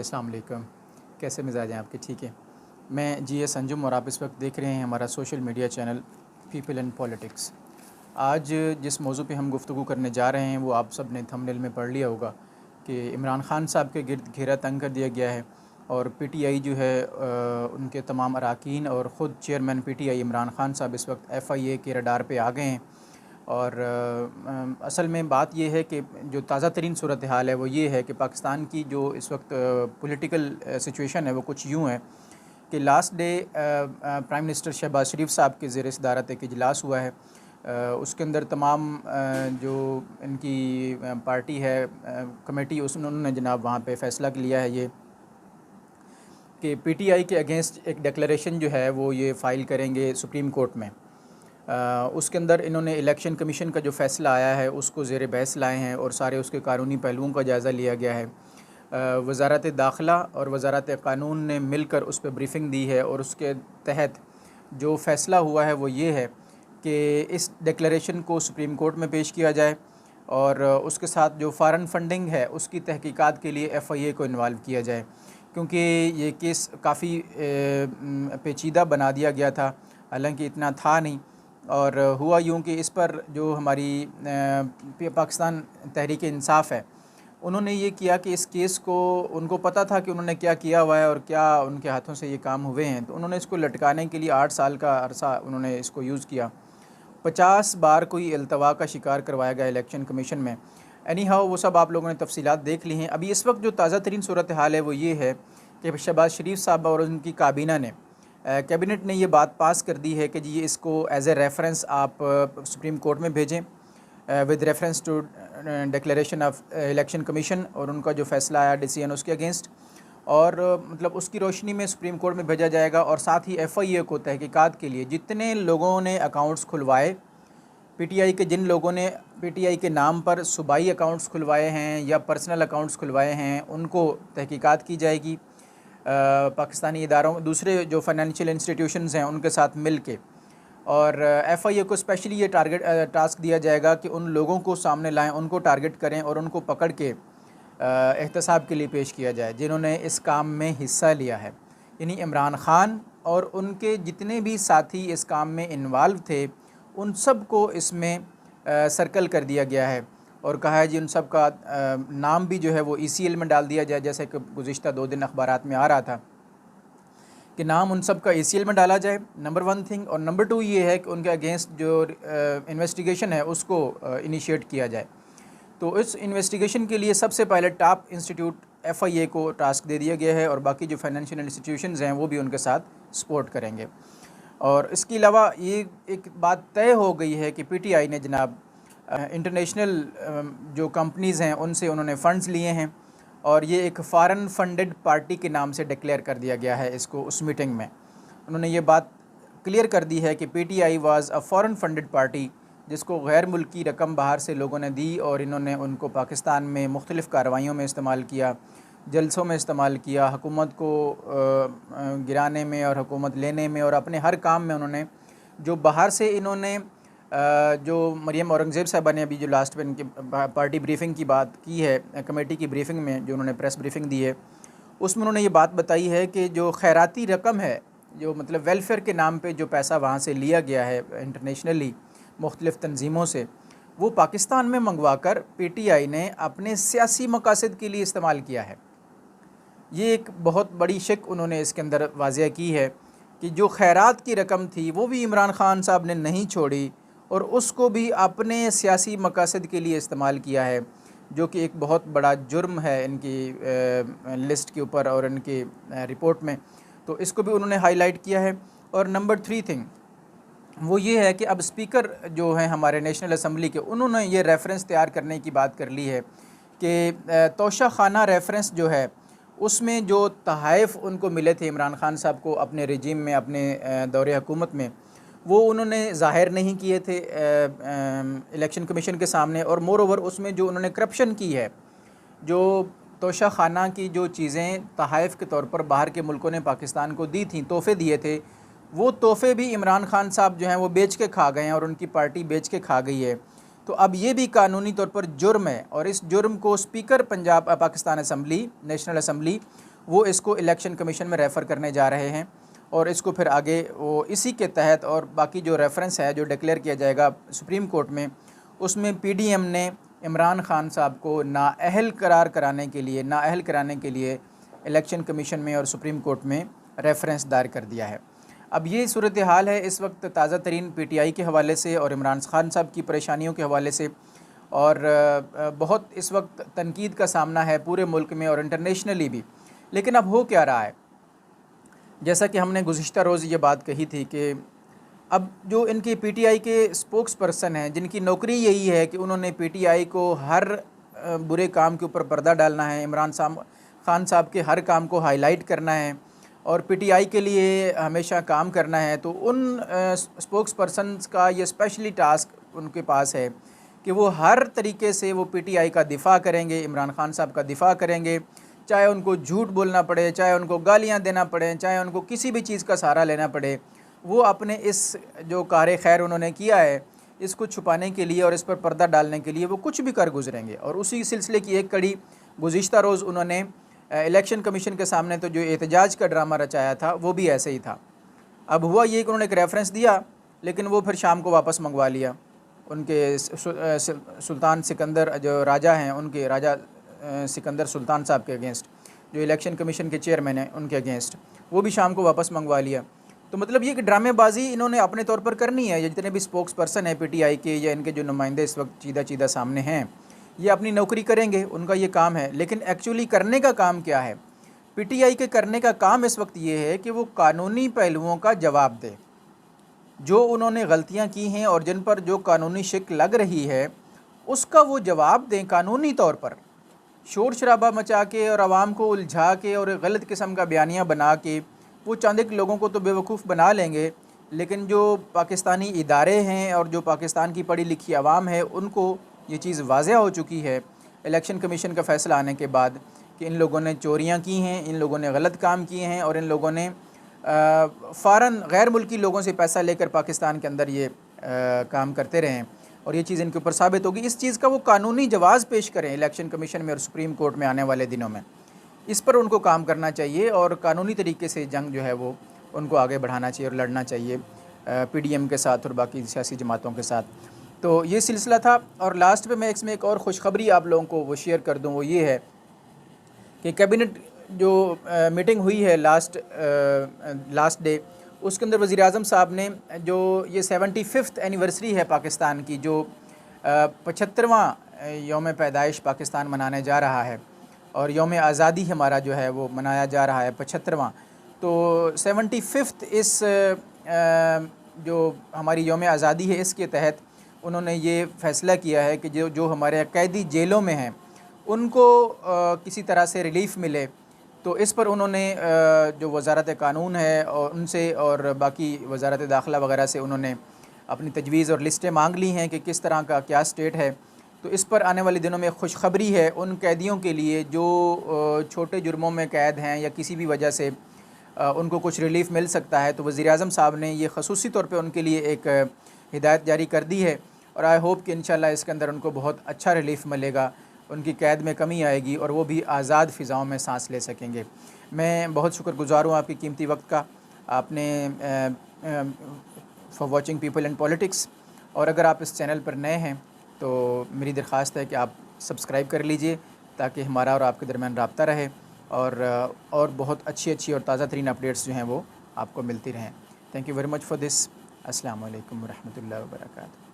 अस्सलाम वालेकुम। कैसे मिजाज हैं आपके? ठीक है। मैं जीएस अंजुम और आप इस वक्त देख रहे हैं हमारा social media channel people and politics. आज जिस मौजू पे हम गुफ्तगू करने जा रहे हैं वो आप सब ने थंबनेल में पढ़ लिया होगा कि इमरान खान साहब के गिर्द घेरा तंग कर दिया गया है और पीटीआई जो है उनके तमाम अरकान और ख़ुद चेयरमैन पीटीआई इमरान खान साहब इस वक्त एफआईए के रडार पे आ गए हैं। और असल में बात यह है कि जो ताज़ा तरीन सूरत हाल है वो ये है कि पाकिस्तान की जो इस वक्त पॉलिटिकल सिचुएशन है वो कुछ यूँ है कि last day prime minister Shehbaz Sharif साहब के ज़ेर सदारत एक इजलास हुआ है। उसके अंदर तमाम जो इनकी पार्टी है कमेटी उन्होंने जनाब वहाँ पे फ़ैसला लिया है ये कि पीटीआई के अगेंस्ट एक डिक्लेरेशन जो है वो ये फ़ाइल करेंगे सुप्रीम कोर्ट में। उसके अंदर इन्होंने इलेक्शन कमीशन का जो फ़ैसला आया है उसको ज़ेर बहस लाए हैं और सारे उसके कानूनी पहलुओं का जायज़ा लिया गया है। वज़ारत दाखिला और वज़ारत क़ानून ने मिलकर उस पर ब्रीफिंग दी है और उसके तहत जो फ़ैसला हुआ है वो ये है कि इस डिक्लेरेशन को सुप्रीम कोर्ट में पेश किया जाए और उसके साथ जो फ़ॉरेन फंडिंग है उसकी तहकीकात के लिए एफआईए को इन्वॉल्व किया जाए, क्योंकि ये केस काफ़ी पेचीदा बना दिया गया था, हालांकि इतना था नहीं। और हुआ यूँ कि इस पर जो हमारी पाकिस्तान तहरीक इंसाफ है उन्होंने ये किया कि इस केस को उनको पता था कि उन्होंने क्या किया हुआ है और क्या उनके हाथों से ये काम हुए हैं, तो उन्होंने इसको लटकाने के लिए 8 साल का अरसा उन्होंने इसको यूज़ किया। 50 बार कोई अल्तवा का शिकार करवाया गया इलेक्शन कमीशन में। एनी हाउ वो सब आप लोगों ने तफसीलात देख ली हैं। अभी इस वक्त जो ताज़ा तरीन सूरत हाल है वो ये है कि शहबाज शरीफ साहब और उनकी काबीना ने कैबिनेट ने ये बात पास कर दी है कि जी इसको एज ए रेफरेंस आप सुप्रीम कोर्ट में भेजें with reference to declaration of election commission और उनका जो फ़ैसला आया डिसीजन उसके अगेंस्ट, और मतलब उसकी रोशनी में सुप्रीम कोर्ट में भेजा जाएगा। और साथ ही एफआईए को तहकीकात के लिए जितने लोगों ने अकाउंट्स खुलवाए पीटीआई के, जिन लोगों ने पीटीआई के नाम पर सूबाई अकाउंट्स खुलवाए हैं या पर्सनल अकाउंट्स खुलवाए हैं उनको तहकीकात की जाएगी पाकिस्तानी इदारों दूसरे जो फाइनेंशियल इंस्टीट्यूशंस हैं उनके साथ मिल के। और एफआईए को स्पेशली ये टास्क दिया जाएगा कि उन लोगों को सामने लाएं, उनको टारगेट करें और उनको पकड़ के एहतसाब के लिए पेश किया जाए जिन्होंने इस काम में हिस्सा लिया है। यानी इमरान ख़ान और उनके जितने भी साथी इस काम में इन्वॉल्व थे उन सब को इसमें सर्कल कर दिया गया है और कहा है जी उन सब का नाम भी जो है वो ईसीएल में डाल दिया जाए, जैसे कि गुज़िश्ता 2 दिन अखबारात में आ रहा था कि नाम उन सब का ईसीएल में डाला जाए, नंबर 1 थिंग। और नंबर 2 ये है कि उनके अगेंस्ट जो इन्वेस्टिगेशन है उसको इनिशिएट किया जाए। तो इस इन्वेस्टिगेशन के लिए सबसे पहले टॉप इंस्टीट्यूट एफआईए को टास्क दे दिया गया है और बाकी जो फाइनेंशियल इंस्टीट्यूशंस हैं वो भी उनके साथ सपोर्ट करेंगे। और इसके अलावा ये एक बात तय हो गई है कि पीटीआई ने जनाब इंटरनेशनल जो कंपनीज़ हैं उनसे उन्होंने फ़ंड्स लिए हैं और ये एक फ़ॉरेन फंडेड पार्टी के नाम से डिक्लेयर कर दिया गया है इसको। उस मीटिंग में उन्होंने ये बात क्लियर कर दी है कि PTI was a foreign funded party जिसको गैर मुल्की रकम बाहर से लोगों ने दी और इन्होंने उनको पाकिस्तान में मुख्तलिफ़ कार्रवाइयों में इस्तेमाल किया, जलसों में इस्तेमाल किया, हुकूमत को गिराने में और हुकूमत लेने में और अपने हर काम में उन्होंने जो बाहर से इन्होंने जो मरियम औरंगज़ेब साहबा ने अभी जो लास्ट में इनकी पार्टी ब्रीफिंग की बात की है कमेटी की ब्रीफिंग में जो उन्होंने प्रेस ब्रीफिंग दी है उसमें उन्होंने ये बात बताई है कि जो खैराती रकम है जो मतलब वेलफेयर के नाम पे जो पैसा वहाँ से लिया गया है इंटरनेशनली मुख्तलिफ़ तंजीमों से वो पाकिस्तान में मंगवा कर पीटीआई ने अपने सियासी मकासद के लिए इस्तेमाल किया है। ये एक बहुत बड़ी शक उन्होंने इसके अंदर वाज़िया की है कि जो खैरात की रकम थी वो भी इमरान ख़ान साहब ने नहीं छोड़ी और उसको भी अपने सियासी मकासद के लिए इस्तेमाल किया है, जो कि एक बहुत बड़ा जुर्म है इनकी लिस्ट के ऊपर और इनकी रिपोर्ट में। तो इसको भी उन्होंने हाईलाइट किया है। और नंबर 3 थिंग वो ये है कि अब स्पीकर जो हैं हमारे नेशनल असम्बली के उन्होंने ये रेफरेंस तैयार करने की बात कर ली है कि तोशा खाना रेफरेंस जो है उसमें जो तहाइफ उनको मिले थे इमरान ख़ान साहब को अपने रजीम में अपने दौरे हुकूमत में वो उन्होंने ज़ाहिर नहीं किए थे इलेक्शन कमीशन के सामने। और मोर ओवर उसमें जो उन्होंने करप्शन की है, जो तोशा खाना की जो चीज़ें तहाइफ के तौर पर बाहर के मुल्कों ने पाकिस्तान को दी थी, तोहफ़े दिए थे, वो तोहफ़े भी इमरान ख़ान साहब जो हैं वो बेच के खा गए हैं और उनकी पार्टी बेच के खा गई है। तो अब ये भी कानूनी तौर पर जुर्म है और इस जुर्म को speaker Punjab Pakistan assembly national assembly वो इसको इलेक्शन कमीशन में रेफ़र करने जा रहे हैं और इसको फिर आगे वो इसी के तहत और बाकी जो रेफरेंस है जो डिक्लेयर किया जाएगा सुप्रीम कोर्ट में, उसमें पीडीएम ने इमरान खान साहब को नाअहल कराने के लिए इलेक्शन कमीशन में और सुप्रीम कोर्ट में रेफरेंस दायर कर दिया है। अब ये सूरत हाल है इस वक्त ताज़ा तरीन पीटीआई के हवाले से और इमरान खान साहब की परेशानियों के हवाले से, और बहुत इस वक्त तनकीद का सामना है पूरे मुल्क में और इंटरनेशनली भी। लेकिन अब हो क्या रहा है, जैसा कि हमने गुज़िश्ता रोज़ ये बात कही थी कि अब जो इनके पीटीआई के स्पोक्स पर्सन हैं, जिनकी नौकरी यही है कि उन्होंने पीटीआई को हर बुरे काम के ऊपर पर्दा डालना है, इमरान खान साहब के हर काम को हाईलाइट करना है और पीटीआई के लिए हमेशा काम करना है, तो उन स्पोक्स पर्सनस का ये स्पेशली टास्क उनके पास है कि वो हर तरीके से वो पीटीआई का दिफ़ा करेंगे, इमरान खान साहब का दिफ़ा करेंगे, चाहे उनको झूठ बोलना पड़े, चाहे उनको गालियां देना पड़े, चाहे उनको किसी भी चीज़ का सहारा लेना पड़े। वो अपने इस जो कार खैर उन्होंने किया है इसको छुपाने के लिए और इस पर पर्दा डालने के लिए वो कुछ भी कर गुजरेंगे। और उसी सिलसिले की एक कड़ी गुज़िश्ता रोज़ उन्होंने इलेक्शन कमीशन के सामने तो जो एहतजाज का ड्रामा रचाया था वो भी ऐसे ही था। अब हुआ ये कि उन्होंने एक रेफरेंस दिया, लेकिन वो फिर शाम को वापस मंगवा लिया। उनके सुल्तान सिकंदर जो राजा हैं, उनके राजा सिकंदर सुल्तान साहब के अगेंस्ट, जो इलेक्शन कमीशन के चेयरमैन हैं, उनके अगेंस्ट वो भी शाम को वापस मंगवा लिया। तो मतलब ये कि ड्रामेबाजी इन्होंने अपने तौर पर करनी है। ये जितने भी स्पोक्स पर्सन हैं पीटीआई के या इनके जो नुमाइंदे इस वक्त चीदा सामने हैं, ये अपनी नौकरी करेंगे, उनका ये काम है। लेकिन एक्चुअली करने का काम क्या है? पीटीआई के करने का काम इस वक्त ये है कि वो कानूनी पहलुओं का जवाब दे, जो उन्होंने गलतियाँ की हैं और जिन पर जो कानूनी शिक लग रही है उसका वो जवाब दें कानूनी तौर पर। शोर शराबा मचा के और आवाम को उलझा के और गलत किस्म का बयानिया बना के वो चंद एक लोगों को तो बेवकूफ़ बना लेंगे, लेकिन जो पाकिस्तानी इदारे हैं और जो पाकिस्तान की पढ़ी लिखी आवाम है उनको ये चीज़ वाज़ह हो चुकी है इलेक्शन कमीशन का फ़ैसला आने के बाद कि इन लोगों ने चोरियां की हैं, इन लोगों ने गलत काम किए हैं और इन लोगों ने फ़ौरन गैर मुल्की लोगों से पैसा लेकर पाकिस्तान के अंदर ये काम करते रहें और ये चीज़ इनके ऊपर साबित होगी। इस चीज़ का वो कानूनी जवाज़ पेश करें इलेक्शन कमीशन में और सुप्रीम कोर्ट में आने वाले दिनों में। इस पर उनको काम करना चाहिए और कानूनी तरीके से जंग जो है वो उनको आगे बढ़ाना चाहिए और लड़ना चाहिए पीडीएम के साथ और बाकी सियासी जमातों के साथ। तो ये सिलसिला था। और लास्ट पे मैं इसमें एक और खुशखबरी आप लोगों को वो शेयर कर दूँ, वो ये है कि कैबिनेट जो मीटिंग हुई है लास्ट डे, उसके अंदर वज़ीर आज़म साहब ने जो ये 75th एनिवर्सरी है पाकिस्तान की, जो 75वां यौम पैदाइश पाकिस्तान मनाने जा रहा है और यौम आज़ादी हमारा जो है वो मनाया जा रहा है 75वां। तो 75th इस जो हमारी यौम आज़ादी है इसके तहत उन्होंने ये फ़ैसला किया है कि जो हमारे कैदी जेलों में हैं उनको किसी तरह से रिलीफ़ मिले। तो इस पर उन्होंने जो वज़ारत कानून है और उनसे और बाकी वज़ारत दाखिला वगैरह से उन्होंने अपनी तजवीज़ और लिस्टें मांग ली हैं कि किस तरह का क्या स्टेट है। तो इस पर आने वाले दिनों में खुशखबरी है उन कैदियों के लिए जो छोटे जुर्मों में कैद हैं या किसी भी वजह से उनको कुछ रिलीफ़ मिल सकता है। तो वज़ीर आज़म साहब ने ये ख़ुसूसी तौर पे उनके लिए एक हिदायत जारी कर दी है और आई होप कि इंशाल्लाह इसके अंदर उनको बहुत अच्छा रिलीफ़ मिलेगा, उनकी कैद में कमी आएगी और वो भी आज़ाद फ़िज़ाओं में सांस ले सकेंगे। मैं बहुत शुक्रगुज़ार हूँ आपकी कीमती वक्त का, आपने for watching people and politics. और अगर आप इस चैनल पर नए हैं तो मेरी दरख्वास्त है कि आप सब्सक्राइब कर लीजिए ताकि हमारा और आपके दरमियान रब्ता रहे और बहुत अच्छी और ताज़ा तरीन अपडेट्स जो हैं वो आपको मिलती रहें। Thank you very much for this. अस्सलाम वालेकुम व रहमतुल्लाहि व बरकातहू।